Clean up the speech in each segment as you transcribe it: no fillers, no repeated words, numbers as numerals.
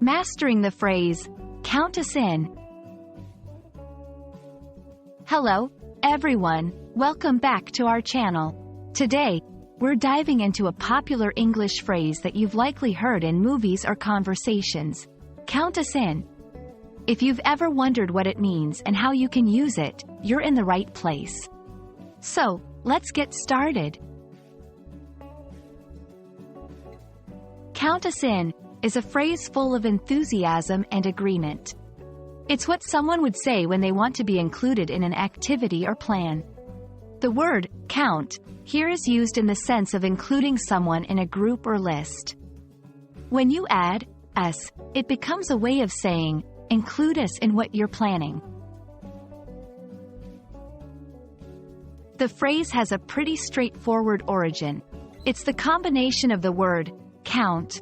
Mastering the phrase, count us in. Hello, everyone, welcome back to our channel. Today, we're diving into a popular English phrase that you've likely heard in movies or conversations. Count us in. If you've ever wondered what it means and how you can use it, you're in the right place. So, let's get started. Count us in is a phrase full of enthusiasm and agreement. It's what someone would say when they want to be included in an activity or plan. The word count here is used in the sense of including someone in a group or list. When you add us, it becomes a way of saying, include us in what you're planning. The phrase has a pretty straightforward origin. It's the combination of the word count,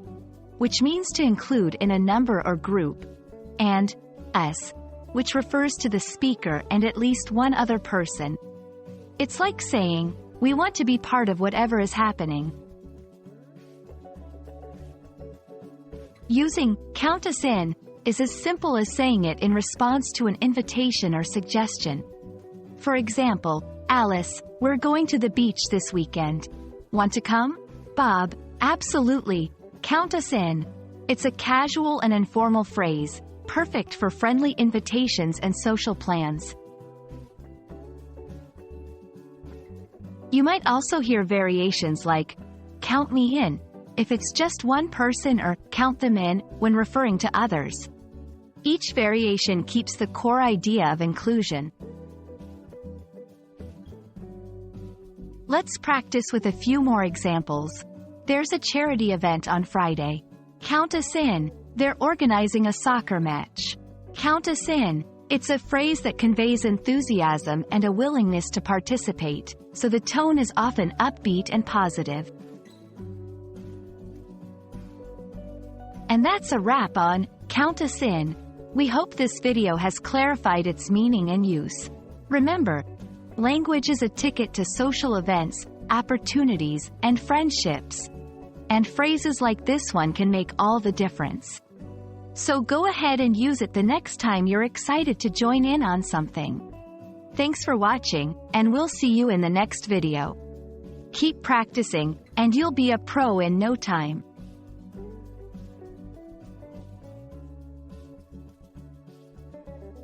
which means to include in a number or group, and us, which refers to the speaker and at least one other person. It's like saying, we want to be part of whatever is happening. Using count us in is as simple as saying it in response to an invitation or suggestion. For example, Alice, we're going to the beach this weekend. Want to come? Bob, absolutely. Count us in. It's a casual and informal phrase, perfect for friendly invitations and social plans. You might also hear variations like, count me in, if it's just one person, or count them in when referring to others. Each variation keeps the core idea of inclusion. Let's practice with a few more examples. There's a charity event on Friday. Count us in. They're organizing a soccer match. Count us in. It's a phrase that conveys enthusiasm and a willingness to participate, so the tone is often upbeat and positive. And that's a wrap on Count Us In. We hope this video has clarified its meaning and use. Remember, language is a ticket to social events, opportunities, and friendships. And phrases like this one can make all the difference. So go ahead and use it the next time you're excited to join in on something. Thanks for watching, and we'll see you in the next video. Keep practicing, and you'll be a pro in no time.